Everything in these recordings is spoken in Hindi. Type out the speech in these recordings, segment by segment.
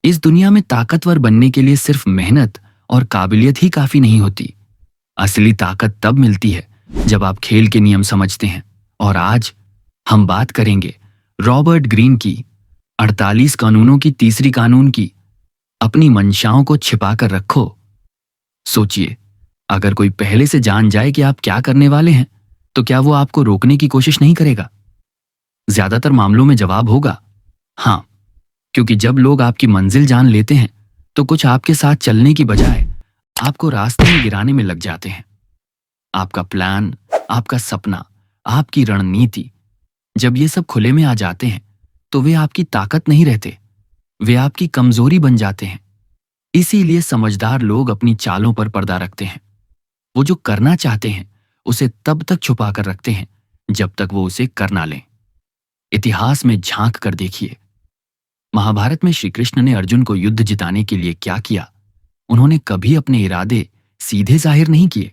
इस दुनिया में ताकतवर बनने के लिए सिर्फ मेहनत और काबिलियत ही काफी नहीं होती। असली ताकत तब मिलती है जब आप खेल के नियम समझते हैं। और आज हम बात करेंगे रॉबर्ट ग्रीन की 48 कानूनों की तीसरी कानून की, अपनी मंशाओं को छिपा कर रखो। सोचिए, अगर कोई पहले से जान जाए कि आप क्या करने वाले हैं, तो क्या वो आपको रोकने की कोशिश नहीं करेगा? ज्यादातर मामलों में जवाब होगा हाँ, क्योंकि जब लोग आपकी मंजिल जान लेते हैं तो कुछ आपके साथ चलने की बजाय आपको रास्ते में गिराने में लग जाते हैं। आपका प्लान, आपका सपना, आपकी रणनीति, जब ये सब खुले में आ जाते हैं तो वे आपकी ताकत नहीं रहते, वे आपकी कमजोरी बन जाते हैं। इसीलिए समझदार लोग अपनी चालों पर पर्दा रखते हैं। वो जो करना चाहते हैं उसे तब तक छुपा कर रखते हैं जब तक वो उसे कर ना लें। इतिहास में झांक कर देखिए, महाभारत में श्री कृष्ण ने अर्जुन को युद्ध जिताने के लिए क्या किया? उन्होंने कभी अपने इरादे सीधे जाहिर नहीं किए।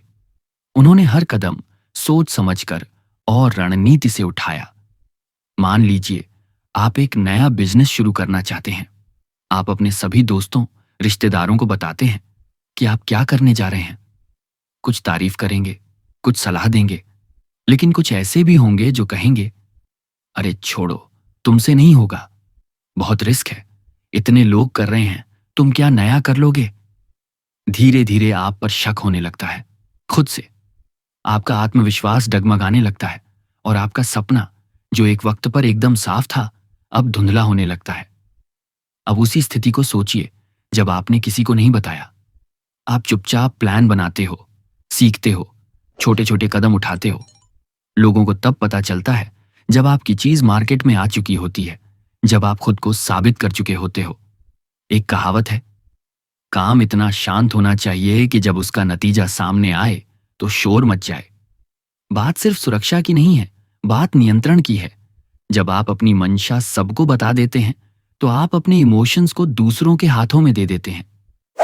उन्होंने हर कदम सोच समझकर और रणनीति से उठाया। मान लीजिए आप एक नया बिजनेस शुरू करना चाहते हैं। आप अपने सभी दोस्तों, रिश्तेदारों को बताते हैं कि आप क्या करने जा रहे हैं। कुछ तारीफ करेंगे, कुछ सलाह देंगे, लेकिन कुछ ऐसे भी होंगे जो कहेंगे, अरे छोड़ो, तुमसे नहीं होगा, बहुत रिस्क है, इतने लोग कर रहे हैं, तुम क्या नया कर लोगे? धीरे धीरे आप पर शक होने लगता है खुद से। आपका आत्मविश्वास डगमगाने लगता है और आपका सपना, जो एक वक्त पर एकदम साफ था, अब धुंधला होने लगता है। अब उसी स्थिति को सोचिए जब आपने किसी को नहीं बताया। आप चुपचाप प्लान बनाते हो, सीखते हो, छोटे छोटे कदम उठाते हो। लोगों को तब पता चलता है जब आपकी चीज मार्केट में आ चुकी होती है, जब आप खुद को साबित कर चुके होते हो। एक कहावत है, काम इतना शांत होना चाहिए कि जब उसका नतीजा सामने आए तो शोर मच जाए। बात सिर्फ सुरक्षा की नहीं है, बात नियंत्रण की है। जब आप अपनी मंशा सबको बता देते हैं तो आप अपने इमोशंस को दूसरों के हाथों में दे देते हैं।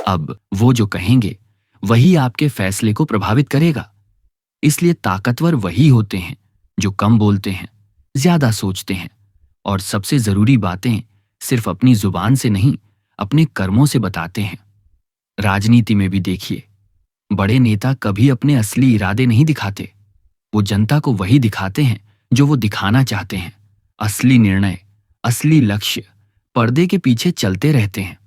अब वो जो कहेंगे वही आपके फैसले को प्रभावित करेगा। इसलिए ताकतवर वही होते हैं जो कम बोलते हैं, ज्यादा सोचते हैं और सबसे जरूरी बातें सिर्फ अपनी जुबान से नहीं, अपने कर्मों से बताते हैं। राजनीति में भी देखिए, बड़े नेता कभी अपने असली इरादे नहीं दिखाते। वो जनता को वही दिखाते हैं जो वो दिखाना चाहते हैं। असली निर्णय, असली लक्ष्य पर्दे के पीछे चलते रहते हैं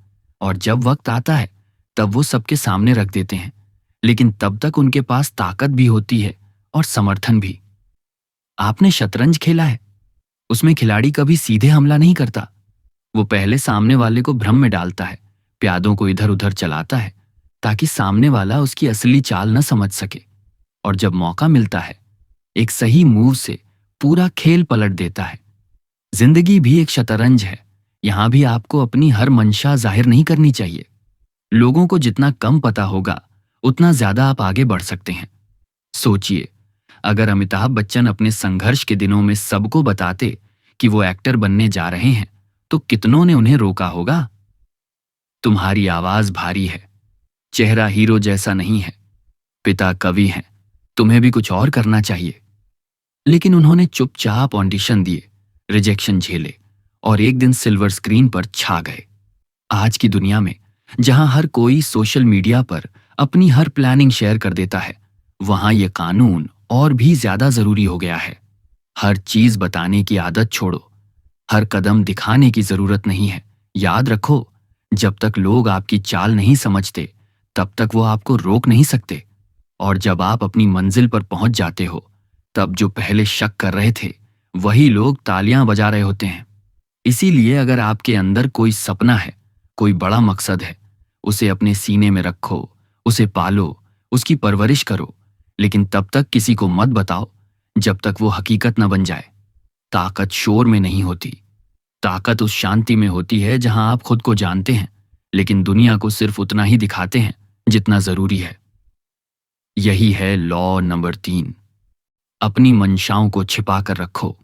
और जब वक्त आता है तब वो सबके सामने रख देते हैं। लेकिन तब तक उनके पास ताकत भी होती है और समर्थन भी। आपने शतरंज खेला है, उसमें खिलाड़ी कभी सीधे हमला नहीं करता। वो पहले सामने वाले को भ्रम में डालता है, प्यादों को इधर उधर चलाता है ताकि सामने वाला उसकी असली चाल न समझ सके। और जब मौका मिलता है, एक सही मूव से पूरा खेल पलट देता है। जिंदगी भी एक शतरंज है। यहां भी आपको अपनी हर मंशा जाहिर नहीं करनी चाहिए। लोगों को जितना कम पता होगा उतना ज्यादा आप आगे बढ़ सकते हैं। सोचिए, अगर अमिताभ बच्चन अपने संघर्ष के दिनों में सबको बताते कि वो एक्टर बनने जा रहे हैं तो कितनों ने उन्हें रोका होगा। तुम्हारी आवाज भारी है, चेहरा हीरो जैसा नहीं है, पिता कवि हैं, तुम्हें भी कुछ और करना चाहिए। लेकिन उन्होंने चुपचाप ऑडिशन दिए, रिजेक्शन झेले और एक दिन सिल्वर स्क्रीन पर छा गए। आज की दुनिया में जहां हर कोई सोशल मीडिया पर अपनी हर प्लानिंग शेयर कर देता है, वहां यह कानून और भी ज्यादा जरूरी हो गया है। हर चीज बताने की आदत छोड़ो, हर कदम दिखाने की जरूरत नहीं है। याद रखो, जब तक लोग आपकी चाल नहीं समझते तब तक वो आपको रोक नहीं सकते। और जब आप अपनी मंजिल पर पहुंच जाते हो, तब जो पहले शक कर रहे थे वही लोग तालियां बजा रहे होते हैं। इसीलिए अगर आपके अंदर कोई सपना है, कोई बड़ा मकसद है, उसे अपने सीने में रखो, उसे पालो, उसकी परवरिश करो, लेकिन तब तक किसी को मत बताओ जब तक वो हकीकत न बन जाए। ताकत शोर में नहीं होती, ताकत उस शांति में होती है जहां आप खुद को जानते हैं, लेकिन दुनिया को सिर्फ उतना ही दिखाते हैं जितना जरूरी है। यही है लॉ नंबर 3, अपनी मंशाओं को छिपा कर रखो।